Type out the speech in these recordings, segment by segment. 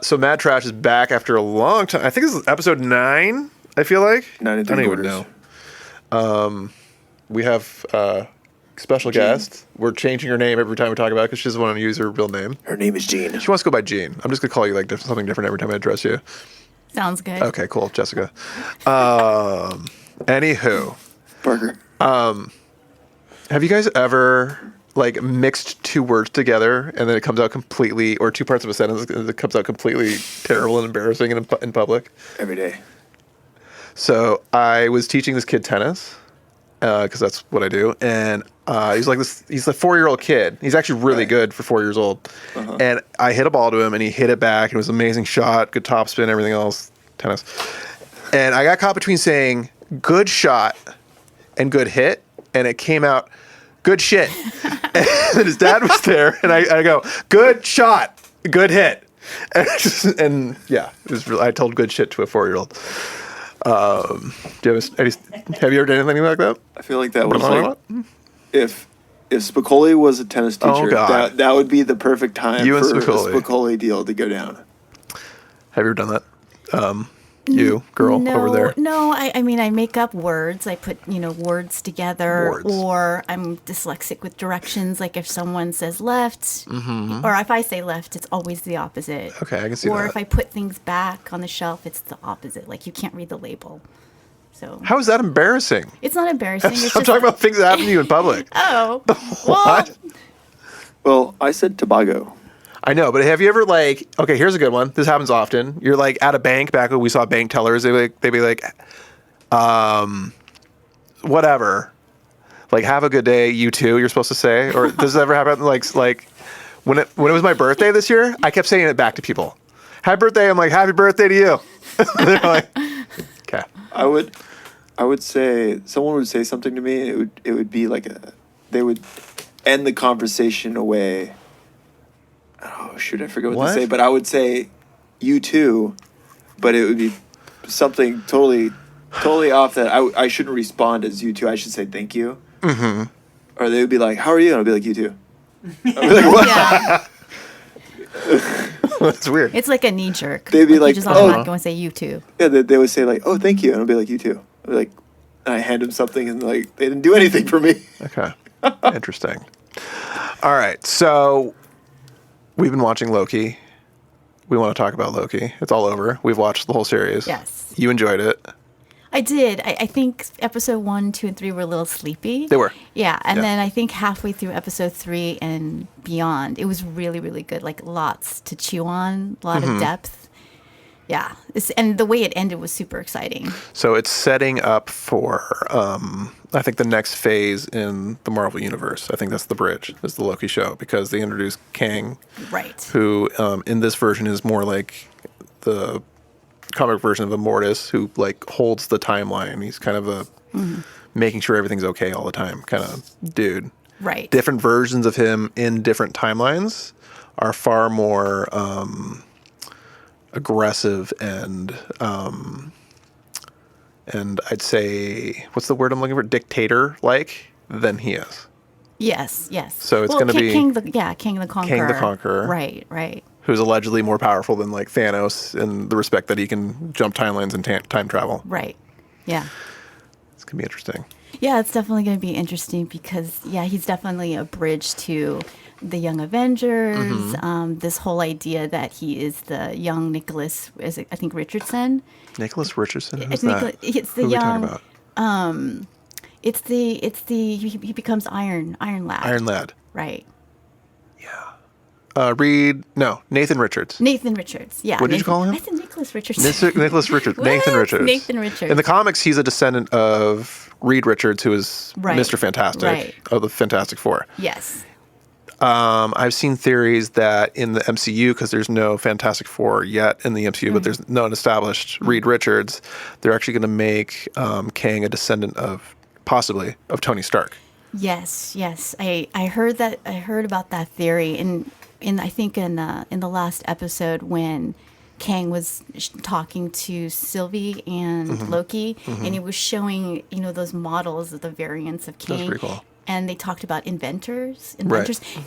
So Mad Trash is back after a long time. I think this is episode 9, I feel like. 9 and 3 quarters. Know. We have special guest. We're changing her name every time we talk about it because she doesn't want to use her real name. Her name is Jean. She wants to go by Jean. I'm just going to call you like something different every time I address you. Sounds good. Okay, cool. Jessica. Anywho. Parker. Have you guys ever like mixed two words together and then it comes out completely, or two parts of a sentence and it comes out completely terrible and embarrassing in public? Every day. So I was teaching this kid tennis because that's what I do, and he's like this. He's a 4-year-old kid. He's actually really good for 4 years old. Uh-huh. And I hit a ball to him, and he hit it back. It was an amazing shot, good topspin, everything else, tennis. And I got caught between saying "good shot" and "good hit," and it came out "good shit." And his dad was there, and I go "good shot, good hit," and yeah, it was really, I told "good shit" to a 4-year-old. Do you have you ever done anything like that? I feel like that was like if Spicoli was a tennis teacher, that would be the perfect time for a Spicoli deal to go down. Have you ever done that? You, girl, over there? No, I mean, I make up words. I put, words together. Or I'm dyslexic with directions. Like if someone says left, or if I say left, it's always the opposite. Okay, I can see that. Or if I put things back on the shelf, it's the opposite. Like you can't read the label. So how is that embarrassing? It's not embarrassing. I'm talking about things that happen to you in public. Oh. What? Well, I said Tobago. I know, but have you ever okay, here's a good one. This happens often. You're like at a bank, back when we saw bank tellers, they'd be like, whatever. Like, have a good day, you too, you're supposed to say. Or does this ever happen? Like when it was my birthday this year, I kept saying it back to people. Happy birthday. I'm like, happy birthday to you. They're like, okay. I would say, someone would say something to me, it would be like they would end the conversation away. Oh, shoot, I forget what to say, but I would say you too, but it would be something totally off that I shouldn't respond as you too. I should say thank you. Mm-hmm. Or they would be like, how are you? And I'd be like, you too. I'd be like, what? Yeah. That's weird. It's like a knee jerk. They'd be like, you just automatically go and say you too. Yeah, they would say like, oh, thank you. And I'd be like, you too. I'd be like, and I hand them something and like, they didn't do anything for me. Okay. Interesting. All right. So we've been watching Loki. We want to talk about Loki. It's all over. We've watched the whole series. Yes. You enjoyed it. I did. I think episode 1, 2, and 3 were a little sleepy. They were. Yeah. And then I think halfway through episode 3 and beyond, it was really, really good. Like lots to chew on, a lot of depth. Yeah. And the way it ended was super exciting. So it's setting up for, I think, the next phase in the Marvel Universe. I think that's the bridge, is the Loki show, because they introduced Kang. Right. Who, in this version, is more like the comic version of a Mortis who, like, holds the timeline. He's kind of a making sure everything's okay all the time kind of dude. Right. Different versions of him in different timelines are far more aggressive and I'd say, what's the word I'm looking for? Dictator-like than he is. Yes. So it's going to be King the Conqueror. King the Conqueror. Right. Who's allegedly more powerful than like Thanos in the respect that he can jump timelines and time travel. Right. Yeah. It's going to be interesting. Yeah, it's definitely going to be interesting because, he's definitely a bridge to the Young Avengers. This whole idea that he is the young Nicholas, I think Richardson. Nicholas Richardson? Who's that? It's the Who young. Are we talking about? It's the he becomes Iron Lad. Iron Lad. Right. Yeah. Nathan Richards. Nathan Richards. Yeah. What did you call him? I said Nicholas Richardson. Nicholas Richards. Nathan Richards. Nathan Richards. In the comics, he's a descendant of Reed Richards, who is Mr. Fantastic of the Fantastic Four. Yes. I've seen theories that in the MCU, because there's no Fantastic Four yet in the MCU, but there's no one established Reed Richards, they're actually going to make Kang a descendant possibly of Tony Stark. Yes. I heard that. I heard about that theory, and I think in the last episode when Kang was talking to Sylvie and Loki, and he was showing those models of the variants of Kang. That's pretty cool. and they talked about inventors.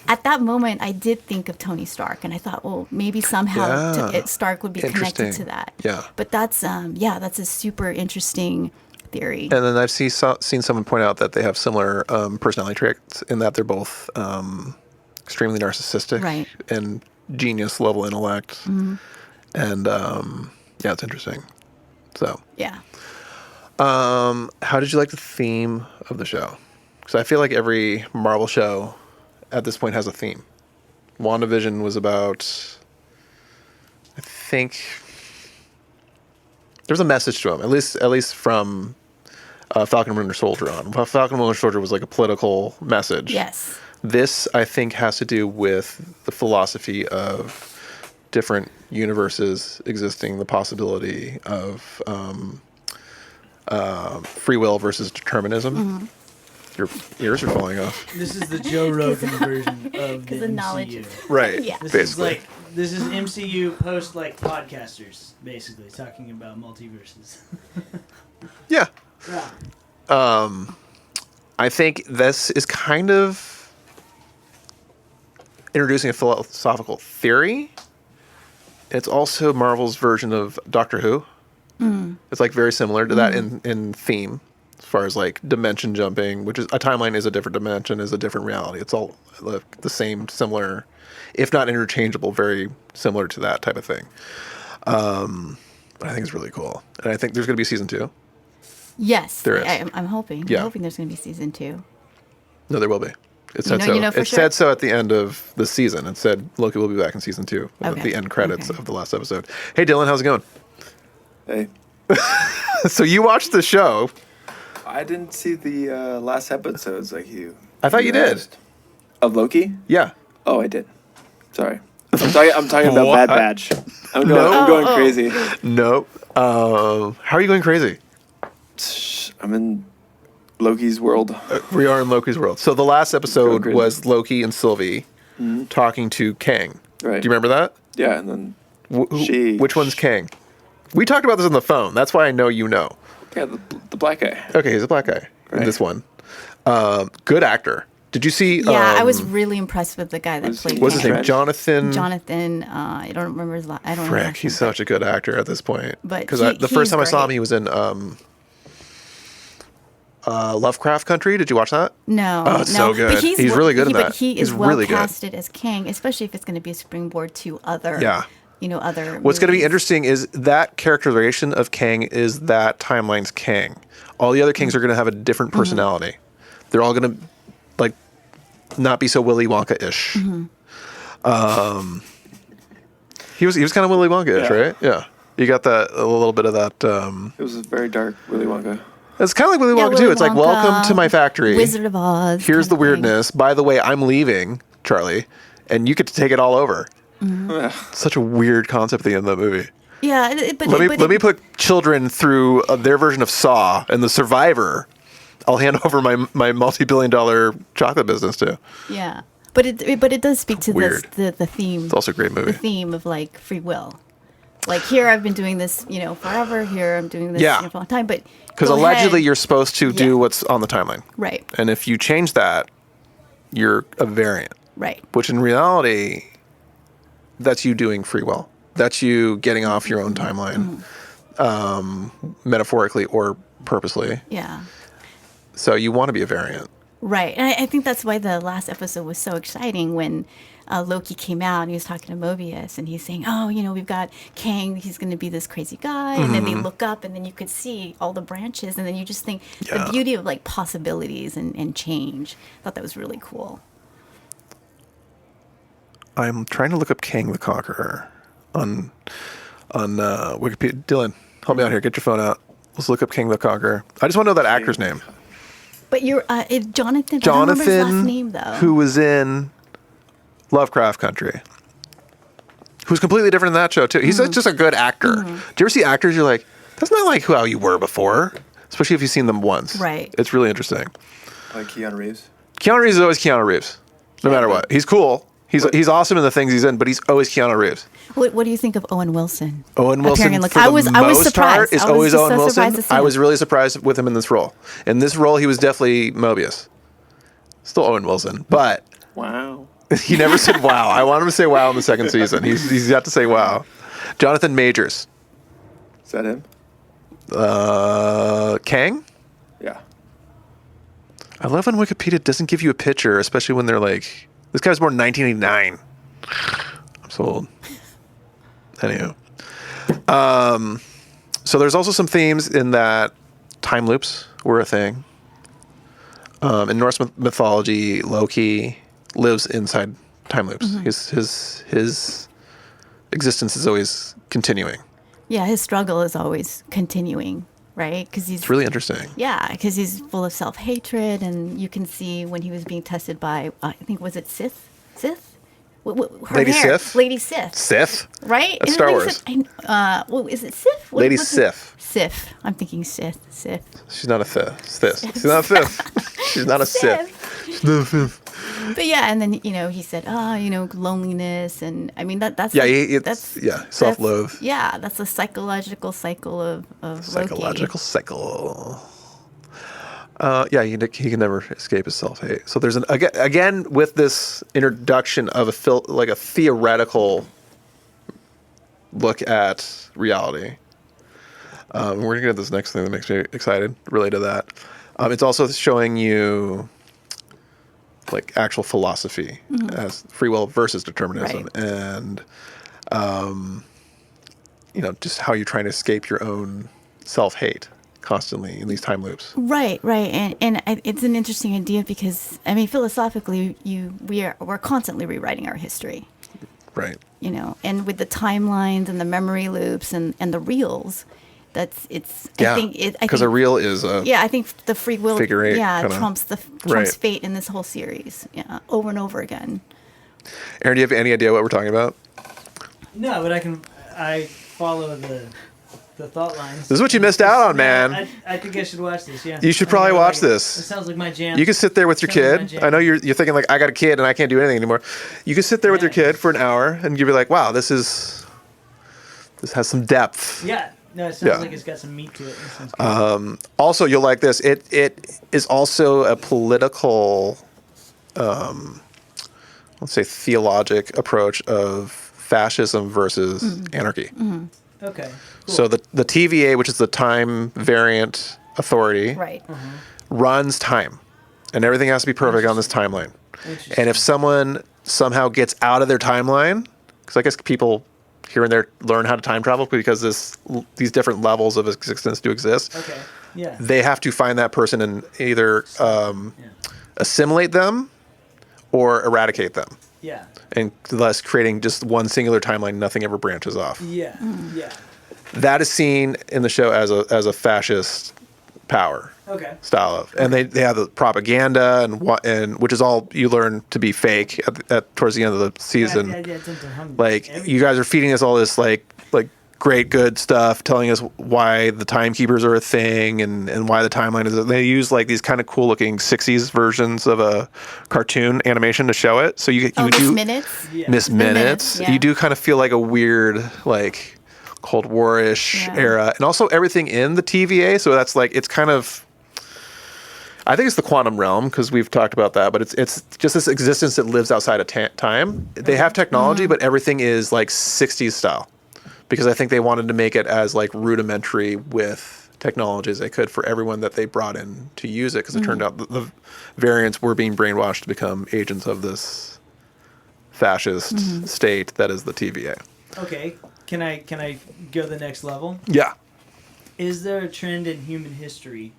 At that moment, I did think of Tony Stark, and I thought, well, maybe somehow Stark would be connected to that. Yeah. But that's a super interesting theory. And then I've seen someone point out that they have similar personality traits in that they're both extremely narcissistic and genius level intellect. And it's interesting. So yeah. How did you like the theme of the show? Because I feel like every Marvel show at this point has a theme. WandaVision was about, I think, there's a message to them, at least from Falcon and Winter Soldier on. Falcon and Winter Soldier was like a political message. Yes. This, I think, has to do with the philosophy of different universes existing, the possibility of free will versus determinism. Your ears are falling off. This is the Joe Rogan version of the MCU. Knowledge. Right. Yeah. Basically. This is MCU post podcasters, basically talking about multiverses. Yeah. Yeah. I think this is kind of introducing a philosophical theory. It's also Marvel's version of Doctor Who. It's like very similar to that in theme, as far as like dimension jumping, which is a timeline is a different dimension, is a different reality. It's all the same, similar, if not interchangeable, very similar to that type of thing. But I think it's really cool, and I think there's going to be season 2. Yes, there is. I'm hoping. Yeah. I'm hoping there's going to be season 2. No, there will be. It said so. It said so at the end of the season. It said Loki will be back in season 2 at the end credits of the last episode. Hey, Dylan, how's it going? Hey. So you watched the show. I didn't see the last episodes like you. I thought you did. Asked. Of Loki? Yeah. Oh, I did. Sorry. I'm talking about Bad Batch. I'm going crazy. No. How are you going crazy? I'm in Loki's world. We are in Loki's world. So the last episode was Loki and Sylvie talking to Kang. Right. Do you remember that? Yeah, and then which one's Kang? We talked about this on the phone. That's why I know you know. Yeah, the black guy. Okay, he's a black guy in this one. Good actor. Did you see? Yeah, I was really impressed with the guy that played. What's his name? Jonathan. I don't remember his last. I don't know. Frick, he's such a good actor at this point. But because the first time I saw him, he was in Lovecraft Country. Did you watch that? No. Oh, it's so good. But he's really good in that. But he is well casted as Kang, especially if it's going to be a springboard to other. Yeah. Other. What's going to be interesting is that characterization of Kang is that timeline's Kang. All the other Kangs are going to have a different personality. They're all going to not be so Willy Wonka-ish. He was kind of Willy Wonka-ish, right? Yeah. You got a little bit of that. It was a very dark Willy Wonka. It's kind of like Willy Wonka too. It's like, welcome to my factory. Wizard of Oz. Here's the weirdness. By the way, I'm leaving, Charlie, and you get to take it all over. Such a weird concept at the end of the movie. Yeah, let me put children through their version of Saw, and the survivor I'll hand over my multi-billion-dollar chocolate business to. Yeah, but it does speak to the theme. It's also a great movie. The theme of like free will. Like here, I've been doing this, forever. Here, I'm doing this for a long time. But because allegedly you're supposed to do what's on the timeline, right? And if you change that, you're a variant, right? Which in reality, that's you doing free will. That's you getting off your own timeline, metaphorically or purposely. Yeah. So you want to be a variant. Right. And I think that's why the last episode was so exciting when Loki came out and he was talking to Mobius and he's saying, we've got Kang, he's going to be this crazy guy. And then they look up and then you could see all the branches and then you just think the beauty of like possibilities and change. I thought that was really cool. I'm trying to look up Kang the Conqueror on Wikipedia. Dylan, help me out here. Get your phone out. Let's look up Kang the Conqueror. I just want to know that actor's name. But you're Jonathan. Jonathan, I don't remember his last name though. Who was in Lovecraft Country. Who's completely different in that show too. He's just a good actor. Do you ever see actors you're like, that's not like how you were before? Especially if you've seen them once. Right. It's really interesting. Like Keanu Reeves? Keanu Reeves is always Keanu Reeves. No matter what. He's cool. He's awesome in the things he's in, but he's always Keanu Reeves. What do you think of Owen Wilson? Owen Wilson, I was surprised. Is always Owen Wilson. I was really surprised with him in this role. In this role, he was definitely Mobius. Still Owen Wilson, but Wow. he never said wow. I want him to say wow in the second season. He's got to say wow. Jonathan Majors. Is that him? Kang? Yeah. I love when Wikipedia doesn't give you a picture, especially when they're like, this guy was born in 1989. I'm so old. Anywho. So there's also some themes in that time loops were a thing. In Norse mythology, Loki lives inside time loops. His existence is always continuing. Yeah, his struggle is always continuing, right? Because he's It's really interesting. Yeah, because he's full of self-hatred, and you can see when he was being tested by, I think, was it Sith? Her Lady hair. Sith? Lady Sith. Sith? Right? That's Isn't Star it Wars. Sith? Is it Sith? Lady what's it? Sith. Sith. I'm thinking Sith. She's not a Sith. She's not a Sith. She's not a Sith. She's not a Sith. But yeah, and then he said, loneliness, and I mean that's self-loathe. That's a psychological cycle of Psychological Loki. cycle. He can never escape his self-hate. So there's again with this introduction of a theoretical look at reality. We're gonna get this next thing that makes me excited related to that. It's also showing you like actual philosophy as free will versus determinism, Right. and just how you're trying to escape your own self-hate constantly in these time loops. Right, and it's an interesting idea because I mean philosophically, we're constantly rewriting our history. Right. And with the timelines and the memory loops and the reels, I think because a reel is I think the free will figure eight kinda. trumps Right. fate in this whole series, over and over again. Aaron, do you have any idea what we're talking about? No, but I follow the thought lines. This is what you missed out on, man. I think I should watch this. Yeah. You should probably watch this. It sounds like my jam. You can sit there with your Sounds like my kid. jam. I know you're thinking like, I got a kid and I can't do anything anymore. You can sit there with your kid for an hour and you'll be like, wow, this has some depth. Yeah. No, it sounds like it's got some meat to it. It sounds good. Also, you'll like this. It is also a political, let's say, theologic approach of fascism versus anarchy. Okay. Cool. So the TVA, which is the time variant authority, Right. runs time, and everything has to be perfect on this timeline. And if someone somehow gets out of their timeline, because I guess people here and there learn how to time travel because these different levels of existence do exist. Okay. Yeah. They have to find that person and either assimilate them or eradicate them, Yeah. and thus creating just one singular timeline. Nothing ever branches off. Yeah. Yeah. That is seen in the show as a fascist power Okay. style of, and they have the propaganda and which is all you learn to be fake at towards the end of the season. Like you guys are feeding us all this like great good stuff, telling us why the timekeepers are a thing and why the timeline is. They use like these kind of cool looking 60s versions of a cartoon animation to show it. So you Miss do Minutes. Yeah. Miss Minutes. Yeah. You do kind of feel like a weird like Cold War-ish era, and also everything in the TVA. So that's like it's kind of. I think it's the quantum realm because we've talked about that, but it's just this existence that lives outside of time. They have technology, but everything is like 60s style because I think they wanted to make it as like rudimentary with technology as they could for everyone that they brought in to use it because it turned out the variants were being brainwashed to become agents of this fascist state that is the TVA. Okay. Can I go the next level? Yeah. Is there a trend in human history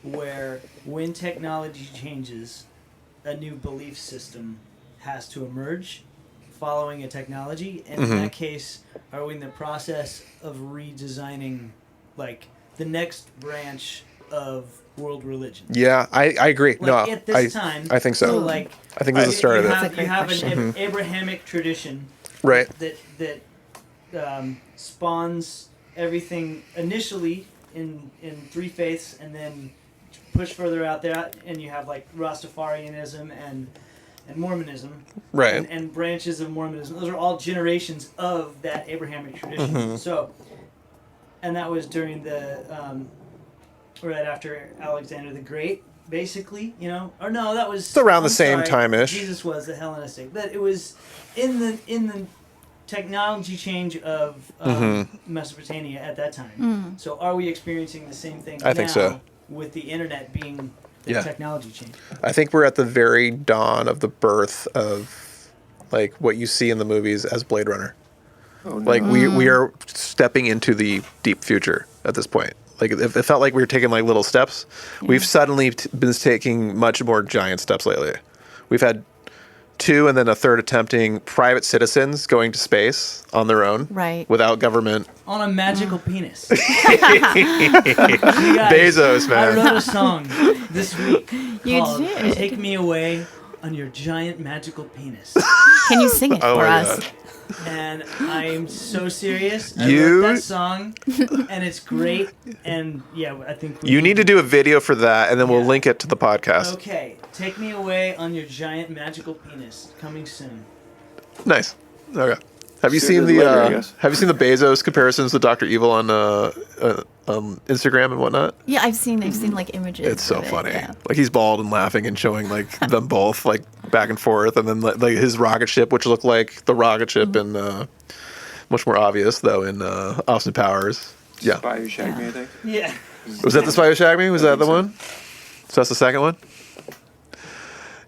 where when technology changes, a new belief system has to emerge following a technology? And in that case, are we in the process of redesigning like the next branch of world religion? Yeah, I agree. Like no, at this time, I think so. Like I think this is the start of it. You have That's a an Abrahamic tradition, Right. That spawns everything initially in three faiths, and then push further out there, and you have like Rastafarianism and Mormonism, Right. and branches of Mormonism. Those are all generations of that Abrahamic tradition. So, and that was during the right after Alexander the Great. basically, or no, that was It's around the I'm same sorry, time-ish. Jesus was the Hellenistic, but it was in the technology change of Mesopotamia at that time. So are we experiencing the same thing I think so. with the internet being the technology change? I think we're at the very dawn of the birth of like what you see in the movies as Blade Runner. Oh, no. Like we are stepping into the deep future at this point. Like it felt like we were taking like little steps. We've suddenly been taking much more giant steps lately. We've had 2 and then a third attempting private citizens going to space on their own, Right. without government. On a magical penis. Bezos, man. I wrote a song this week You called did. "Take Me Away on Your Giant Magical Penis," Can you sing it Oh for my us? God. and I'm so serious. I You- wrote that song, and it's great. And yeah, I think You need to do a video for that, and then we'll link it to the podcast. Okay, "Take Me Away on Your Giant Magical Penis," coming soon. Nice. Okay. Have you Sooner seen than the later, I guess. Have you seen the Bezos comparisons to Dr. Evil on Instagram and whatnot? Yeah, I've seen like images. It's so of it, funny. yeah. Like he's bald and laughing and showing like them both like back and forth, and then like his rocket ship, which looked like the rocket ship in much more obvious though in Austin Powers. Yeah. Spy Who Shagged Me, I think. Yeah. Was that the Spy Who Shagged Me? Was that the so. one? So that's the second one.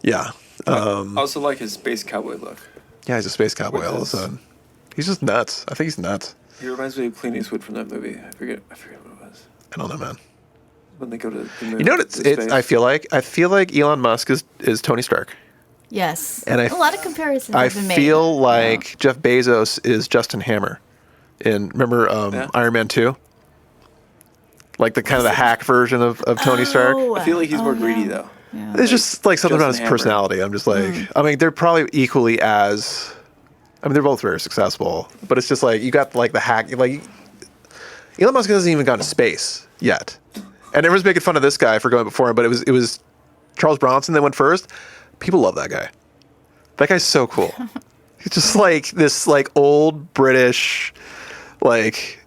Yeah. I also like his space cowboy look. Yeah, he's a space cowboy With all of a his- sudden. He's just nuts. I think he's nuts. He reminds me of Clint Eastwood from that movie. I forget what it was. I don't know, man. When they go to the moon. You know what it's I feel like Elon Musk is Tony Stark. Yes. And a lot of comparisons I have been made. feel like Jeff Bezos is Justin Hammer in remember Iron Man 2? Like the kind of the hack version of Tony Stark. I feel like he's more greedy yeah. though. Yeah. It's just like something about his Justin Hammer. personality. I'm just like I mean they're probably equally as I mean they're both very successful, but it's just like you got like the hack like Elon Musk hasn't even gone to space yet. And everyone's making fun of this guy for going before him, but it was Charles Bronson that went first. People love that guy. That guy's so cool. He's just like this like old British, like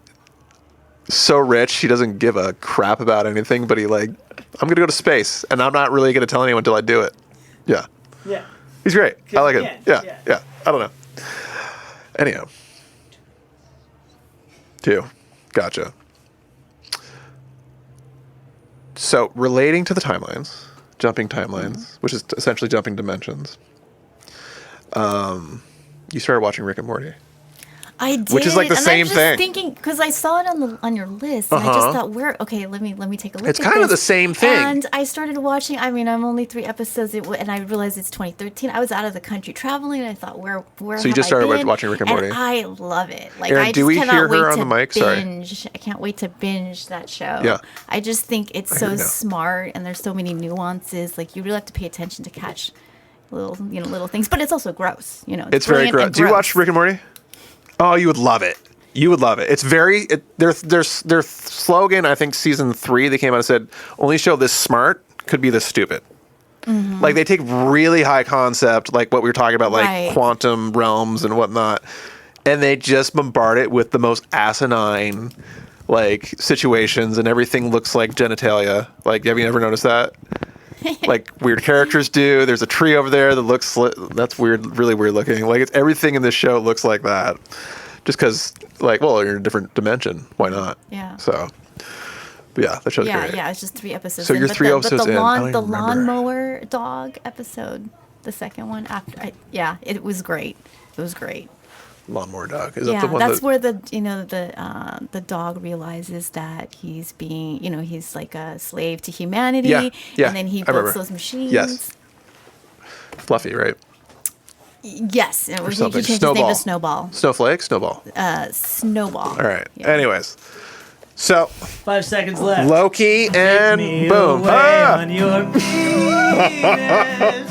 so rich he doesn't give a crap about anything, but he like, I'm gonna go to space and I'm not really gonna tell anyone until I do it. Yeah. Yeah. He's great. I like you it. can, Yeah. yeah. Yeah. I don't know. Anyhow. 2. Gotcha. So relating to the timelines, jumping timelines, which is essentially jumping dimensions. You started watching Rick and Morty. I did, Which is like the and same I'm just thing. Thinking because I saw it on your list, and I just thought, let me take a look. It's at kind of this. the same thing. And I started watching. I mean, I'm only 3 episodes, and I realized it's 2013. I was out of the country traveling, and I thought, where? So you just have I started been? watching Rick and Morty. I love it. Like, Aaron, I do just we cannot hear wait her on to the mic? Sorry. binge. I can't wait to binge that show. Yeah. I just think it's I hear so you now. smart, and there's so many nuances. Like, you really have to pay attention to catch little things. But it's also gross. It's very brilliant gross. and Do you watch Rick and Morty? Oh, you would love it. You would love it. It's very their slogan. I think season 3 they came out and said only show this smart could be this stupid. Mm-hmm. Like they take really high concept, like what we were talking about, like Right. quantum realms and whatnot, and they just bombard it with the most asinine like situations, and everything looks like genitalia. Like, have you ever noticed that? Like weird characters do. There's a tree over there that looks that's weird, really weird looking. Like it's everything in this show looks like that. Just because, like, well, you're in a different dimension. Why not? Yeah. So, but yeah, that show's great. Yeah, it's just 3 episodes. So in, you're but 3 the, episodes but the in. I lawn, don't the even remember. lawnmower dog episode, the second one after. It was great. It was great. Lawnmower dog. Is that Yeah, the one that's that? where the dog realizes that he's being, he's like a slave to humanity. Yeah, And then he I remember. builds those machines. Yes. Fluffy, right? Yes. And he something. changed his name to Snowball. Snowflake. Snowball. Snowball. All right. Yeah. Anyways, so 5 seconds left. Loki and Me boom. away Ah! on your penis.